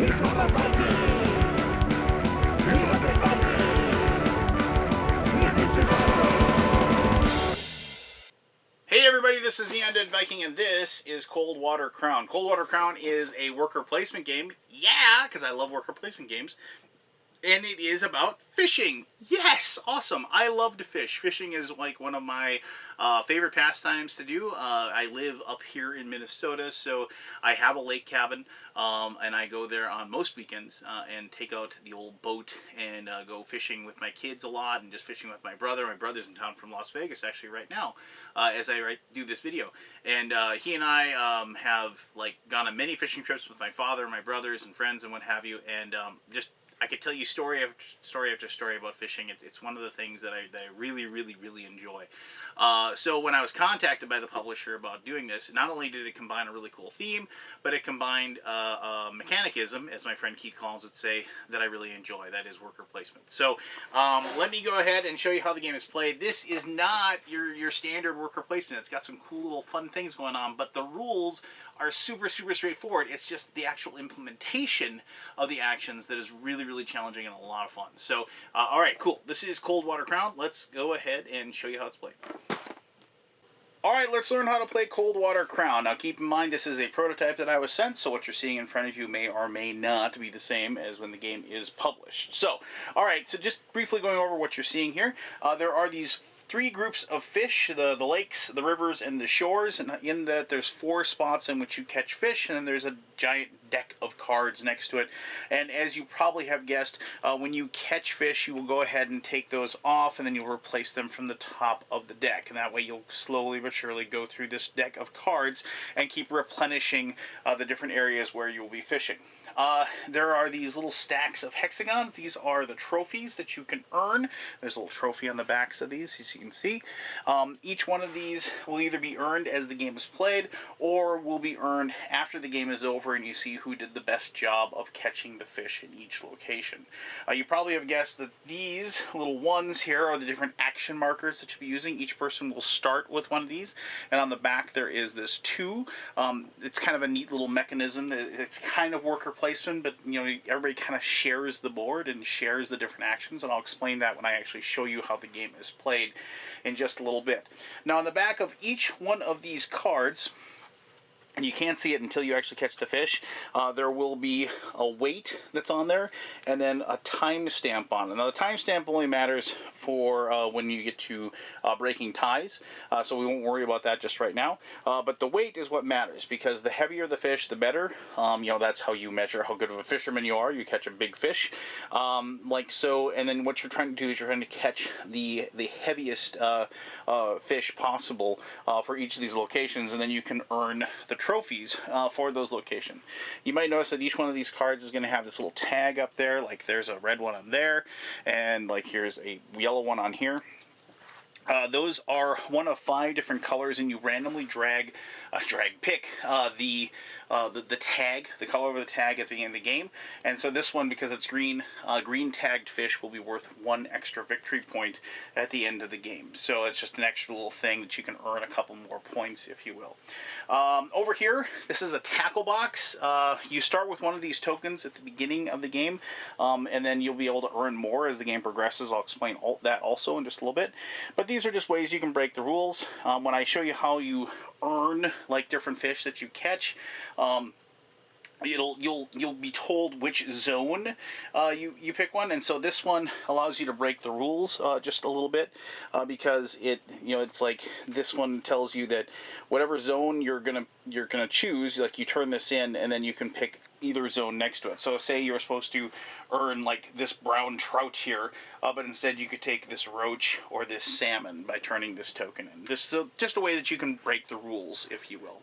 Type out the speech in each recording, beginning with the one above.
Hey everybody, this is me, Undead Viking, and this is Coldwater Crown. Coldwater Crown is a worker placement game. Yeah, because I love worker placement games. And it is about fishing. Yes, awesome. I love to fish. Fishing is like one of my favorite pastimes to do. I live up here in Minnesota, so I have a lake cabin, and I go there on most weekends and take out the old boat and go fishing with my kids a lot, and just fishing with my brother. My brother's in town from Las Vegas actually right now as I do this video. And he and I have like gone on many fishing trips with my father, my brothers, and friends and what have you, and just I could tell you story after story after story about fishing. It's one of the things that I really, really, really enjoy. So when I was contacted by the publisher about doing this, not only did it combine a really cool theme, but it combined mechanicism, as my friend Keith Collins would say, that I really enjoy. That is worker placement. So let me go ahead and show you how the game is played. This is not your standard worker placement. It's got some cool little fun things going on, but the rules are super, super straightforward. It's just the actual implementation of the actions that is really, really challenging and a lot of fun. So, all right, cool. This is Coldwater Crown. Let's go ahead and show you how it's played. All right, let's learn how to play Coldwater Crown. Now, keep in mind, this is a prototype that I was sent, so what you're seeing in front of you may or may not be the same as when the game is published. So, all right, so just briefly going over what you're seeing here, there are these three groups of fish, the lakes, the rivers, and the shores, and in that there's 4 spots in which you catch fish, and then there's a giant deck of cards next to it. And as you probably have guessed, when you catch fish, you will go ahead and take those off, and then you'll replace them from the top of the deck. And that way you'll slowly but surely go through this deck of cards and keep replenishing the different areas where you will be fishing. There are these little stacks of hexagons. These are the trophies that you can earn. There's a little trophy on the backs of these, as you can see. Each one of these will either be earned as the game is played, or will be earned after the game is over and you see who did the best job of catching the fish in each location. You probably have guessed that these little ones here are the different action markers that you'll be using. Each person will start with one of these, and on the back there is this 2. It's kind of a neat little mechanism. It's kind of worker placement, but you know, everybody kind of shares the board and shares the different actions, and I'll explain that when I actually show you how the game is played in just a little bit. Now, on the back of each one of these cards, and you can't see it until you actually catch the fish, there will be a weight that's on there, and then a timestamp on it. Now, the timestamp only matters for when you get to breaking ties, so we won't worry about that just right now. But the weight is what matters, because the heavier the fish, the better. You know, that's how you measure how good of a fisherman you are. You catch a big fish, like so, and then what you're trying to do is you're trying to catch the heaviest fish possible for each of these locations, and then you can earn the trophies for those locations. You might notice that each one of these cards is going to have this little tag up there, like there's a red one on there, and like here's a yellow one on here. Those are one of 5 different colors, and you randomly pick the tag, the color of the tag at the end of the game. And so this one, because it's green, green tagged fish will be worth 1 extra victory point at the end of the game. So it's just an extra little thing that you can earn a couple more points, if you will. Over here, this is a tackle box. You start with one of these tokens at the beginning of the game, and then you'll be able to earn more as the game progresses. I'll explain that also in just a little bit. But these are just ways you can break the rules. When I show you how you earn like different fish that you catch, you'll be told which zone you pick one, and so this one allows you to break the rules just a little bit because it's like this one tells you that whatever zone you're gonna choose, like you turn this in and then you can pick either zone next to it. So say you're supposed to earn like this brown trout here, but instead you could take this roach or this salmon by turning this token in. This is just a way that you can break the rules, if you will.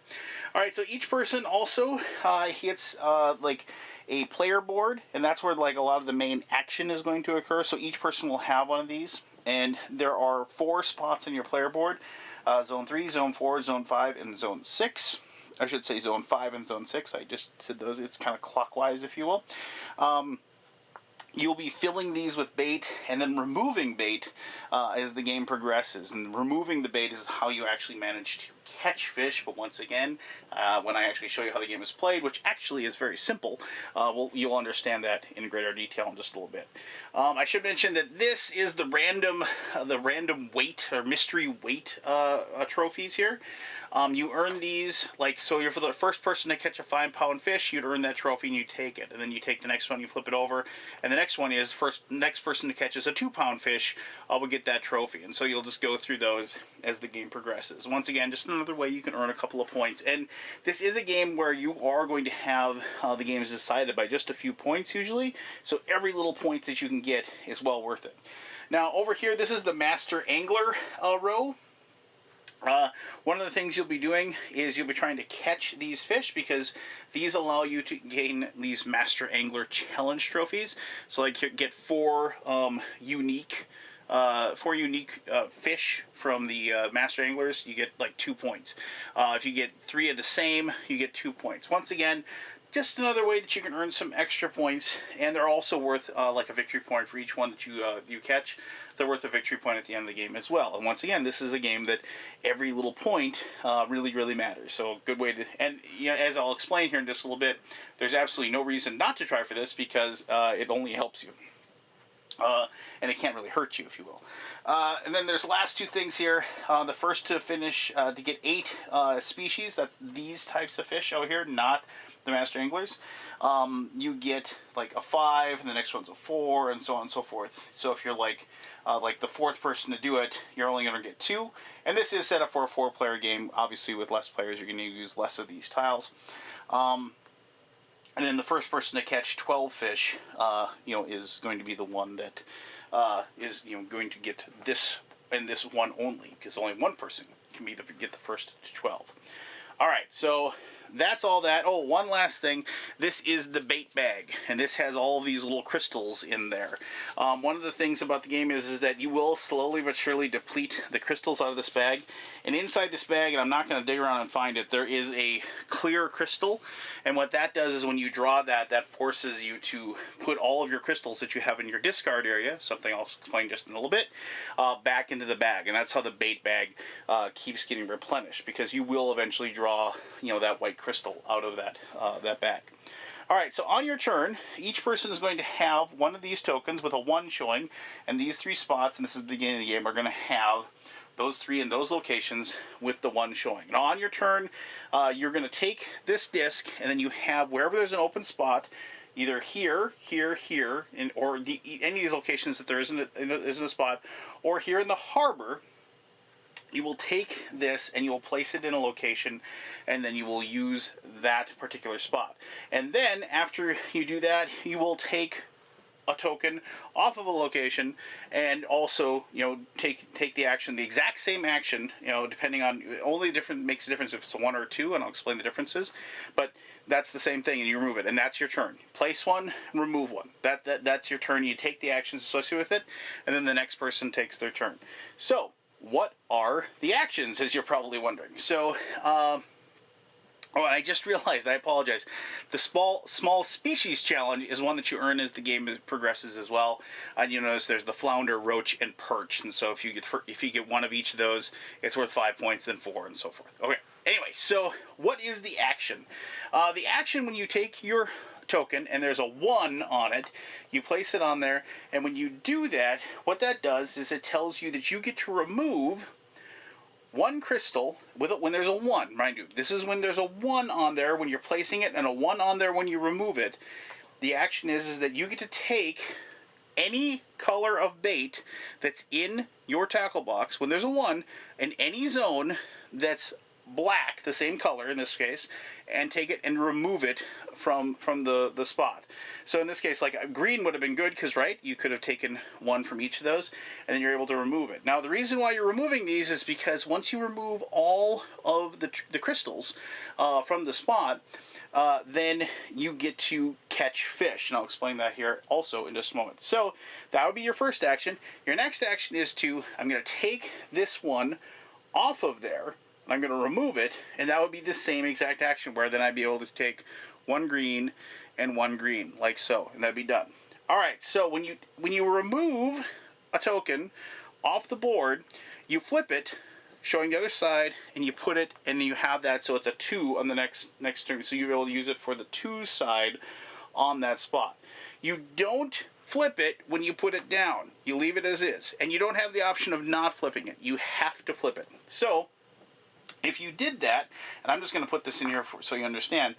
Alright, so each person also hits like a player board, and that's where like a lot of the main action is going to occur. So each person will have one of these, and there are 4 spots in your player board. Zone 3, Zone 4, Zone 5, and Zone 6. I should say Zone 5 and Zone 6. I just said those. It's kind of clockwise, if you will. You'll be filling these with bait and then removing bait as the game progresses. And removing the bait is how you actually manage to catch fish, but once again, when I actually show you how the game is played, which actually is very simple, you'll understand that in greater detail in just a little bit. I should mention that this is the random weight or mystery weight trophies here. You earn these, like, so you're for the first person to catch a 5-pound fish, you'd earn that trophy and you take it. And then you take the next one, you flip it over, and the next one is next person to catches a 2-pound fish will get that trophy. And so you'll just go through those as the game progresses. Once again, just another way you can earn a couple of points. And this is a game where you are going to have the games decided by just a few points usually. So every little point that you can get is well worth it. Now over here, this is the Master Angler row. One of the things you'll be doing is you'll be trying to catch these fish, because these allow you to gain these Master Angler Challenge trophies. So like you get four unique fish from the Master Anglers, you get like 2 points. If you get 3 of the same, you get 2 points. Once again, just another way that you can earn some extra points, and they're also worth like a victory point for each one that you catch. They're worth a victory point at the end of the game as well. And once again, this is a game that every little point really matters. So a good way to, and you know, as I'll explain here in just a little bit, there's absolutely no reason not to try for this, because it only helps you. And it can't really hurt you, if you will. And then there's the last 2 things here. The first to finish, to get 8 species, that's these types of fish out here, not the Master Anglers. You get like a 5, and the next one's a 4, and so on and so forth. So if you're like the 4th person to do it, you're only going to get 2. And this is set up for a 4-player game. Obviously, with less players, you're going to use less of these tiles. And then the first person to catch 12 fish, is going to be the one that is, going to get this and this one only, because only one person can get the first to 12. All right, so that's all that. Oh, one last thing. This is the bait bag, and this has all these little crystals in there. One of the things about the game is that you will slowly but surely deplete the crystals out of this bag. And inside this bag, and I'm not going to dig around and find it, there is a clear crystal. And what that does is when you draw that, that forces you to put all of your crystals that you have in your discard area, something I'll explain just in a little bit, back into the bag. And that's how the bait bag keeps getting replenished, because you will eventually draw that white crystal out of that bag. Alright, so on your turn, each person is going to have one of these tokens with a 1 showing, and these 3 spots, and this is the beginning of the game, are going to have those 3 in those locations with the 1 showing. Now on your turn, you're going to take this disc, and then you have, wherever there's an open spot, either here, or any of these locations that there isn't a spot, or here in the harbor, you will take this and you will place it in a location, and then you will use that particular spot. And then after you do that, you will take a token off of a location, and also take the action, the exact same action, depending on, only makes a difference if it's a 1 or 2, and I'll explain the differences, but that's the same thing, and you remove it, and that's your turn. Place 1, remove 1. That's your turn. You take the actions associated with it, and then the next person takes their turn. So what are the actions, as you're probably wondering? So, I just realized, I apologize. The small species challenge is one that you earn as the game progresses as well. And you notice there's the flounder, roach, and perch. And so if you get one of each of those, it's worth 5 points, then 4, and so forth. Okay. Anyway, so what is the action? The action, when you take your token and there's a 1 on it, you place it on there, and when you do that, what that does is it tells you that you get to remove 1 crystal when there's a 1. Mind you, this is when there's a 1 on there when you're placing it, and a 1 on there when you remove it. The action is that you get to take any color of bait that's in your tackle box when there's a 1 in any zone that's black, the same color in this case, and take it and remove it from the spot. So in this case, like green would have been good, because right, you could have taken 1 from each of those, and then you're able to remove it. Now the reason why you're removing these is because once you remove all of the crystals from the spot, then you get to catch fish, and I'll explain that here also in just a moment. So that would be your first action. Your next action is I'm going to take this one off of there, and I'm going to remove it, and that would be the same exact action, where then I'd be able to take 1 green and 1 green, like so, and that'd be done. Alright, so when you remove a token off the board, you flip it, showing the other side, and you put it, and you have that, so it's a 2 on the next turn, so you'll be able to use it for the 2 side on that spot. You don't flip it when you put it down. You leave it as is, and you don't have the option of not flipping it. You have to flip it. So if you did that, and I'm just going to put this in here so you understand,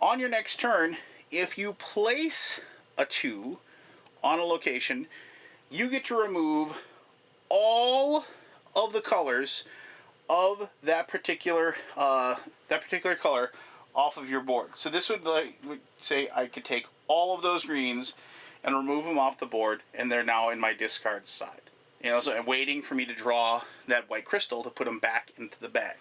on your next turn, if you place a 2 on a location, you get to remove all of the colors of that particular color off of your board. So this would say I could take all of those greens and remove them off the board, and they're now in my discard side. You know, so I'm waiting for me to draw that white crystal to put them back into the bag.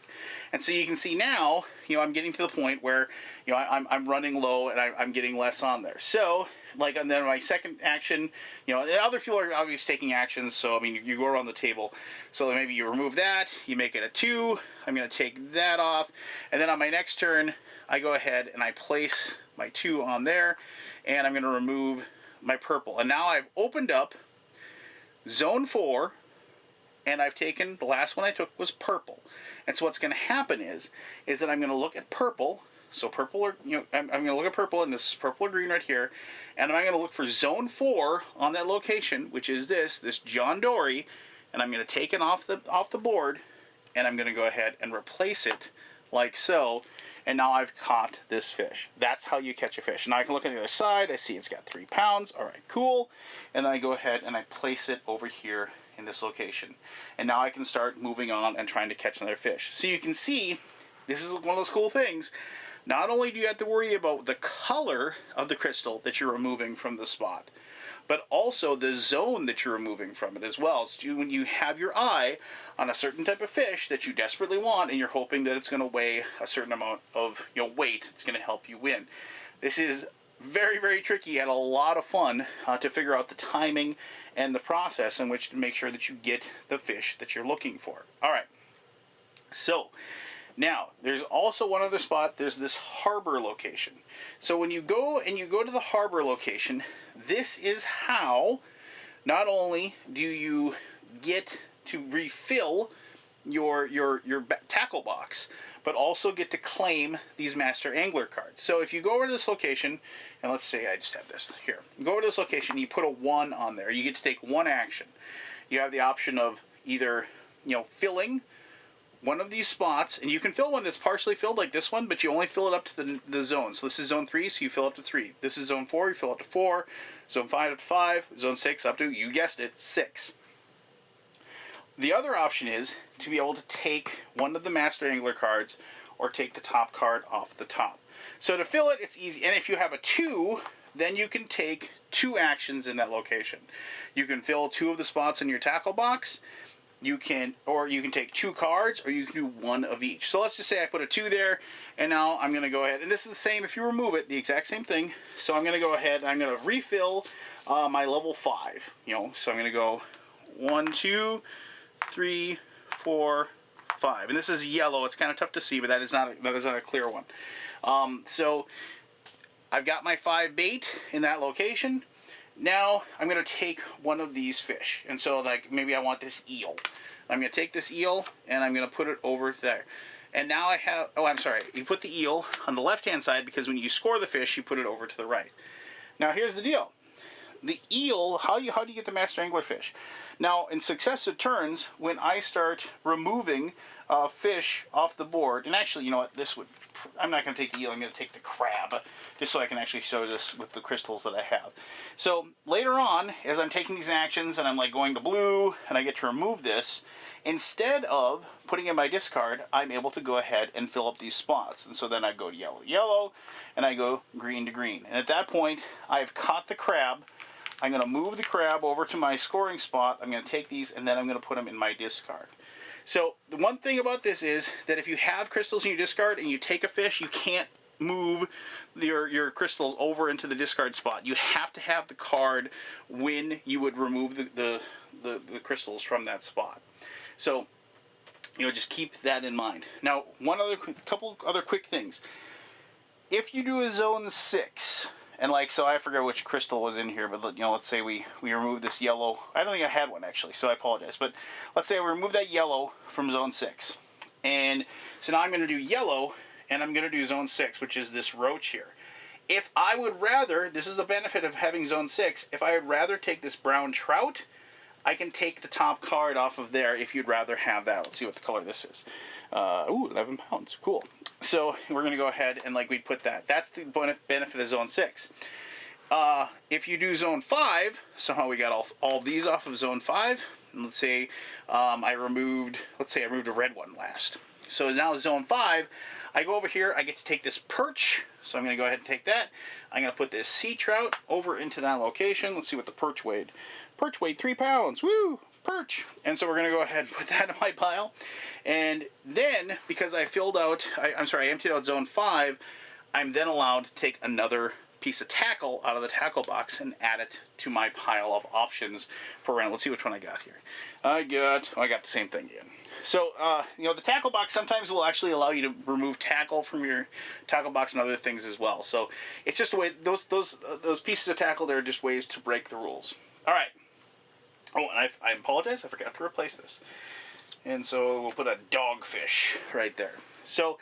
And so you can see now, you know, I'm getting to the point where, you know, I'm running low and I'm getting less on there. So, like, and then my second action, you know, and other people are obviously taking actions, so, I mean, you go around the table. So maybe you remove that, you make it a 2, I'm going to take that off, and then on my next turn, I go ahead and I place my 2 on there, and I'm going to remove my purple. And now I've opened up Zone 4, and I've taken, the last one I took was purple. And so what's going to happen is that I'm going to look at purple. So purple, or, you know, I'm going to look at purple, and this is purple or green right here, and I'm going to look for Zone 4 on that location, which is this John Dory, and I'm going to take it off the board, and I'm going to go ahead and replace it like so, and now I've caught this fish. That's how you catch a fish. Now I can look at the other side, I see it's got 3 pounds, alright, cool, and then I go ahead and I place it over here in this location. And now I can start moving on and trying to catch another fish. So you can see, this is one of those cool things. Not only do you have to worry about the color of the crystal that you're removing from the spot, but also the zone that you're removing from it as well. So when you have your eye on a certain type of fish that you desperately want, and you're hoping that it's going to weigh a certain amount of, you know, weight, it's going to help you win. This is very, very tricky and a lot of fun to figure out the timing and the process in which to make sure that you get the fish that you're looking for. All right. So now, there's also one other spot. There's this harbor location. So when you go to the harbor location, this is how not only do you get to refill your tackle box, but also get to claim these Master Angler cards. So if you go over to this location, and let's say I just have this here. You go over to this location, you put a 1 on there. You get to take 1 action. You have the option of either, you know, filling one of these spots, and you can fill one that's partially filled like this one, but you only fill it up to the zone. So this is Zone 3, so you fill up to 3. This is Zone 4, you fill up to 4. Zone 5 up to 5. Zone 6 up to, you guessed it, 6. The other option is to be able to take one of the Master Angler cards or take the top card off the top. So to fill it, it's easy. And if you have a 2, then you can take 2 actions in that location. You can fill 2 of the spots in your tackle box. You can take 2 cards, or you can do 1 of each. So let's just say I put a 2 there, and now I'm going to go ahead, and this is the same if you remove it, the exact same thing. So I'm going to go ahead, I'm going to refill my level 5, you know, so I'm going to go 1, 2, 3, 4, 5, and this is yellow. It's kind of tough to see, but that is not a clear one. So I've got my 5 bait in that location. Now I'm going to take one of these fish, and so like maybe I want this eel. I'm going to take this eel and I'm going to put it over there. And now I have, oh, I'm sorry, you put the eel on the left hand side, because when you score the fish you put it over to the right. Now here's the deal. The eel, how do you get the Master Angler fish? Now in successive turns, when I start removing fish off the board, and actually, you know what, I'm not going to take the eel, I'm going to take the crab, just so I can actually show this with the crystals that I have. So later on, as I'm taking these actions and I'm like going to blue and I get to remove this, instead of putting in my discard, I'm able to go ahead and fill up these spots. And so then I go yellow to yellow, and I go green to green. And at that point, I've caught the crab. I'm going to move the crab over to my scoring spot. I'm going to take these, and then I'm going to put them in my discard. So the one thing about this is that if you have crystals in your discard and you take a fish, you can't move your crystals over into the discard spot. You have to have the card when you would remove the crystals from that spot. So, you know, just keep that in mind. Now, couple other quick things. If you do a Zone 6, And like, so I forget which crystal was in here, but let's say we remove this yellow. I don't think I had one actually, so I apologize. But let's say we remove that yellow from zone 6. And so now I'm going to do yellow, and I'm going to do zone 6, which is this roach here. If I would rather, this is the benefit of having zone 6, if I would rather take this brown trout, I can take the top card off of there if you'd rather have that. Let's see what the color this is. Ooh, 11 pounds. Cool. So we're going to go ahead and like we'd put that. That's the benefit of zone 6. If you do zone 5, somehow we got all of these off of zone 5. And let's say I removed a red one last. So now zone 5, I go over here, I get to take this perch. So I'm going to go ahead and take that. I'm going to put this sea trout over into that location. Let's see what the perch weighed. Perch weighed 3 pounds. Woo! Perch. And so we're going to go ahead and put that in my pile. And then, because I emptied out zone 5, I'm then allowed to take another piece of tackle out of the tackle box and add it to my pile of options for round. Let's see which one I got here. I got the same thing again. So, the tackle box sometimes will actually allow you to remove tackle from your tackle box and other things as well. So, it's just a way, those pieces of tackle, they're just ways to break the rules. All right. Oh, and I apologize, I forgot to replace this. And so we'll put a dogfish right there. So,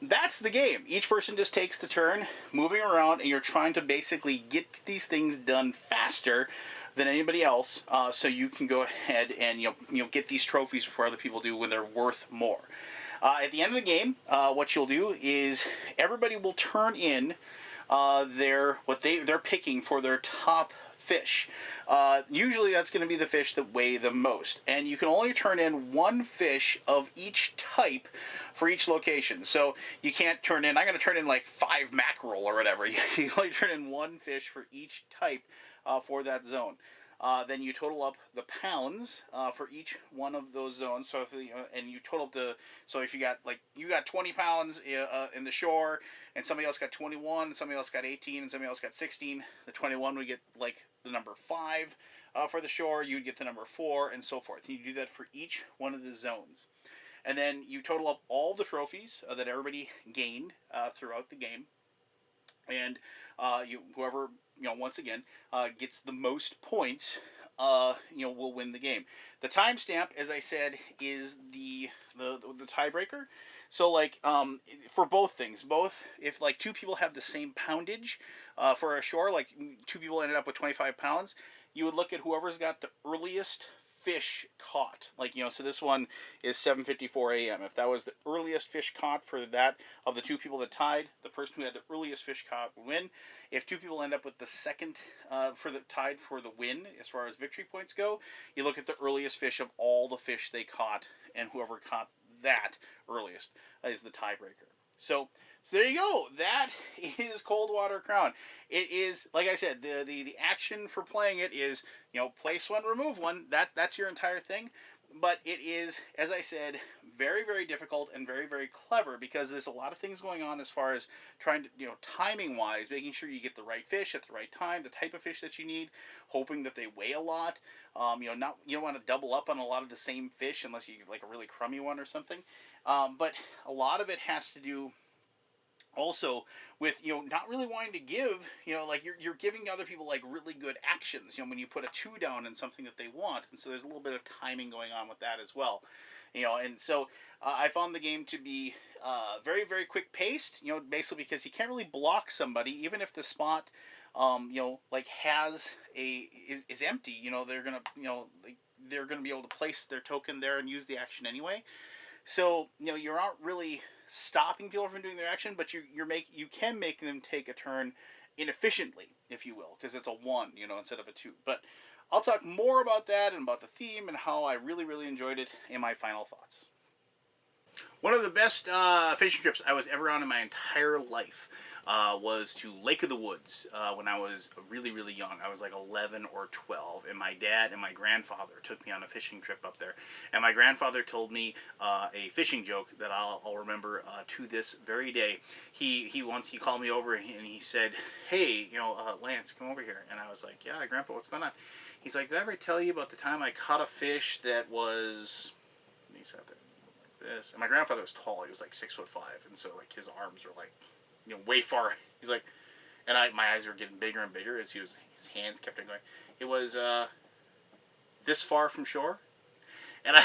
that's the game. Each person just takes the turn, moving around, and you're trying to basically get these things done faster than anybody else, so you can go ahead and get these trophies before other people do when they're worth more. At the end of the game, what you'll do is everybody will turn in what they're picking for their top fish. Usually that's going to be the fish that weigh the most, and you can only turn in one fish of each type for each location. So you can't turn in, I'm going to turn in like 5 mackerel or whatever. You only turn in one fish for each type for that zone. Then you total up the pounds for each one of those zones. So and you total up so if you got 20 pounds in the shore, and somebody else got 21, and somebody else got 18, and somebody else got 16, the 21 would get like the number 5 for the shore. You'd get the number 4, and so forth. And you do that for each one of the zones. And then you total up all the trophies that everybody gained throughout the game. And whoever, once again, gets the most points, will win the game. The timestamp, as I said, is the tiebreaker. So, like, for both things, if, like, 2 people have the same poundage for a shore, like, 2 people ended up with 25 pounds, you would look at whoever's got the earliest fish caught. Like, so this one is 7:54 a.m. If that was the earliest fish caught for that of the 2 people that tied, the person who had the earliest fish caught would win. If 2 people end up with the second tied for the win as far as victory points go, you look at the earliest fish of all the fish they caught, and whoever caught that earliest is the tiebreaker. So there you go. That is Coldwater Crown. It is, like I said, the action for playing it is, place one, remove one. That's your entire thing. But it is, as I said, very, very difficult and very, very clever, because there's a lot of things going on as far as trying to, timing-wise, making sure you get the right fish at the right time, the type of fish that you need, hoping that they weigh a lot. You don't want to double up on a lot of the same fish unless you like a really crummy one or something. But a lot of it has to do also with not really wanting to give like you're giving other people like really good actions when you put a 2 down in something that they want, and so there's a little bit of timing going on with that as well, and so I found the game to be very, very quick paced, basically because you can't really block somebody even if the spot like is empty. They're gonna they're gonna be able to place their token there and use the action anyway. So you aren't really stopping people from doing their action, but you can make them take a turn inefficiently, if you will, because it's a 1, instead of a 2. But I'll talk more about that and about the theme and how I really, really enjoyed it in my final thoughts. One of the best fishing trips I was ever on in my entire life was to Lake of the Woods when I was really, really young. I was like 11 or 12, and my dad and my grandfather took me on a fishing trip up there. And my grandfather told me a fishing joke that I'll remember to this very day. He called me over and he said, "Hey, Lance, come over here." And I was like, "Yeah, Grandpa, what's going on?" He's like, "Did I ever tell you about the time I caught a fish that was..." And he said that. This. And my grandfather was tall. He was like 6'5", and so like his arms were like, way far. He's like, and my eyes were getting bigger and bigger as his hands kept on going. It was this far from shore, and I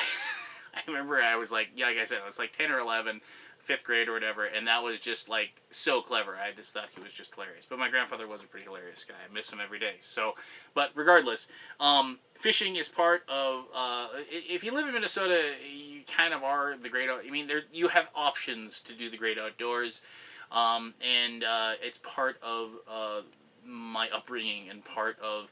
I remember I was like, yeah, like I said, I was like 10 or 11, fifth grade or whatever, and that was just like so clever. I just thought he was just hilarious. But my grandfather was a pretty hilarious guy. I miss him every day. So, but regardless, fishing is part of. If you live in Minnesota, you kind of are the great. I mean, you have options to do the great outdoors, and it's part of my upbringing and part of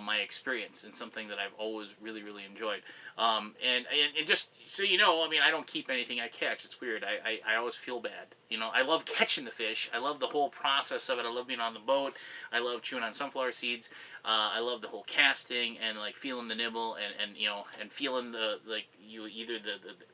my experience, and something that I've always really, really enjoyed. And just so you know, I mean, I don't keep anything I catch. It's weird. I always feel bad. You know, I love catching the fish. I love the whole process of it. I love being on the boat. I love chewing on sunflower seeds. I love the whole casting and like feeling the nibble and you know and feeling the like you either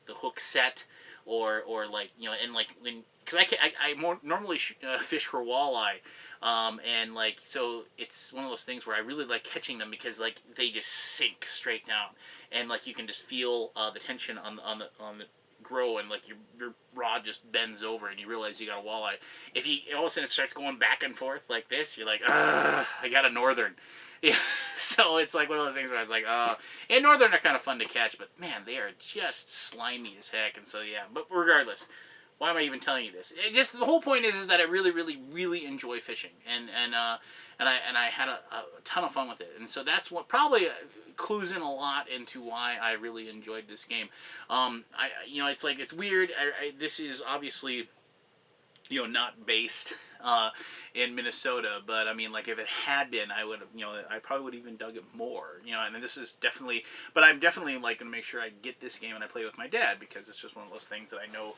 the hook set or like you know and like when because I more normally fish for walleye. And like so it's one of those things where I really like catching them because like they just sink straight down and like you can just feel the tension on the grow and like your rod just bends over and you realize you got a walleye. If you all of a sudden it starts going back and forth like this, you're like, I got a northern. Yeah, so it's like one of those things where I was like, and northern are kind of fun to catch, but man, they are just slimy as heck. And so yeah, but regardless, why am I even telling you this? Just the whole point is that I really, really, really enjoy fishing, and I had a ton of fun with it, and so that's what probably clues in a lot into why I really enjoyed this game. You know, it's like it's weird. This is obviously you know not based in Minnesota, but I mean like if it had been, I would have you know I probably would have even dug it more. You know, and this is definitely, but I'm definitely like gonna make sure I get this game and I play with my dad because it's just one of those things that I know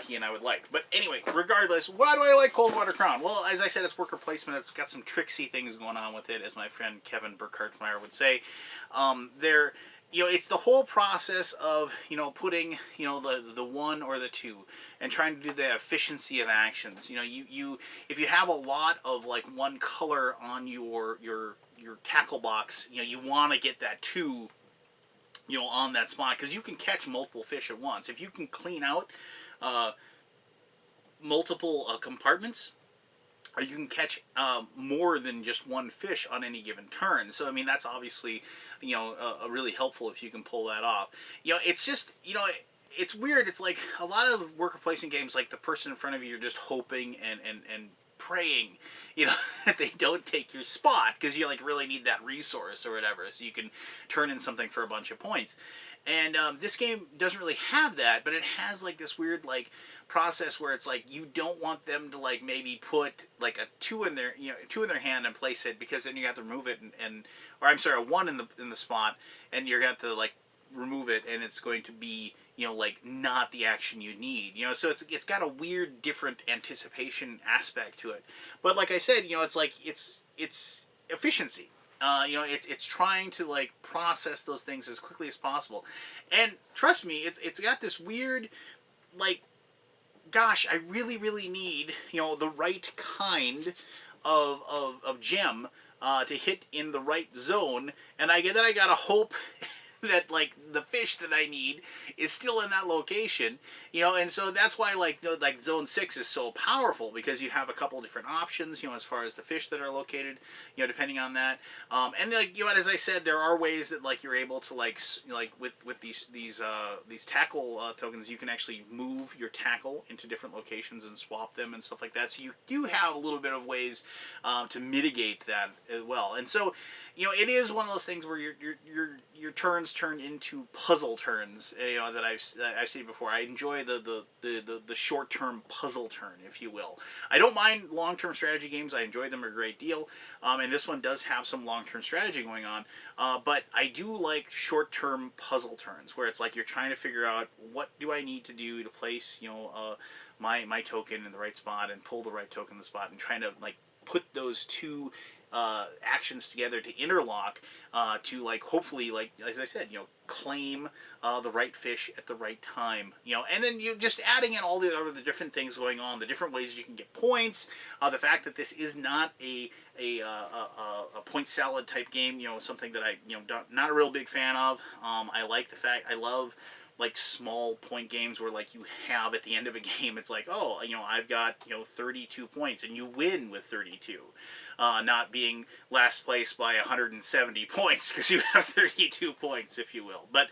he and I would like. But anyway, regardless, why do I like Coldwater Crown? Well, as I said, it's worker placement. It's got some tricksy things going on with it, as my friend Kevin Burkhardt-Meyer would say. There. You know, it's the whole process of, you know, putting, you know, the one or the two and trying to do the efficiency of actions. You know, you if you have a lot of like one color on your tackle box, you know, you want to get that two, you know, on that spot because you can catch multiple fish at once. If you can clean out multiple compartments, you can catch more than just one fish on any given turn. So, I mean, that's obviously, you know, really helpful if you can pull that off. You know, it's just, you know, it's weird. It's like a lot of worker placement games, like the person in front of you, you're just hoping and praying, you know, that they don't take your spot because you, like, really need that resource or whatever so you can turn in something for a bunch of points. And this game doesn't really have that, but it has like this weird like process where it's like you don't want them to like maybe put like a two in their hand and place it because then you have to remove it or I'm sorry, a one in the spot and you're gonna have to like remove it and it's going to be you know like not the action you need, you know, so it's got a weird different anticipation aspect to it. But like I said, you know, it's like it's efficiency. You know, it's trying to like process those things as quickly as possible, and trust me, it's got this weird, like, gosh, I really really need you know the right kind of gem to hit in the right zone, and I gotta hope that like the fish that I need is still in that location, you know, and so that's why like zone 6 is so powerful because you have a couple different options, you know, as far as the fish that are located, you know, depending on that, and like you know, as I said, there are ways that like you're able to like with these tackle tokens, you can actually move your tackle into different locations and swap them and stuff like that. So you do have a little bit of ways to mitigate that as well, and so. You know, it is one of those things where your turns turn into puzzle turns. You know that I've said before. I enjoy the short term puzzle turn, if you will. I don't mind long term strategy games. I enjoy them a great deal. And this one does have some long term strategy going on. But I do like short term puzzle turns where it's like you're trying to figure out what do I need to do to place you know my token in the right spot and pull the right token in the spot and trying to like put those two actions together to interlock to like hopefully like as I said you know claim the right fish at the right time, you know, and then you just adding in all the other different things going on, the different ways you can get points, the fact that this is not a point salad type game, you know, something that I you know not a real big fan of. I like the fact I love like small point games where like you have at the end of a game, it's like, oh, I've got 32 points, and you win with 32, not being last place by 170 points because you have 32 points, if you will. But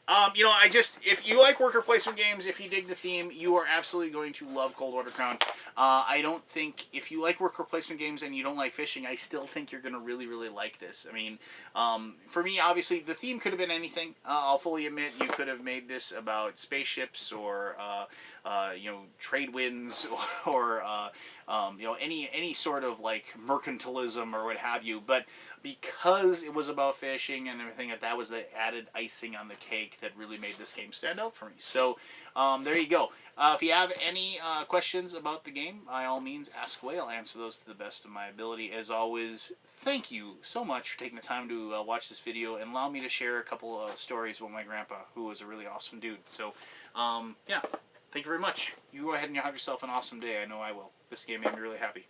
if you like worker placement games, if you dig the theme, you are absolutely going to love Coldwater Crown. I don't think, if you like worker placement games and you don't like fishing, I still think you're going to really, really like this. I mean, for me, obviously, the theme could have been anything. I'll fully admit, you could have made this about spaceships or, trade winds or, any sort of, like, mercantilism or what have you. But because it was about fishing and everything, that was the added icing on the cake that really made this game stand out for me. So there you go. If you have any questions about the game, by all means, ask away. I'll answer those to the best of my ability. As always, thank you so much for taking the time to watch this video and allow me to share a couple of stories about my grandpa, who was a really awesome dude. So, yeah, thank you very much. You go ahead and have yourself an awesome day. I know I will. This game made me really happy.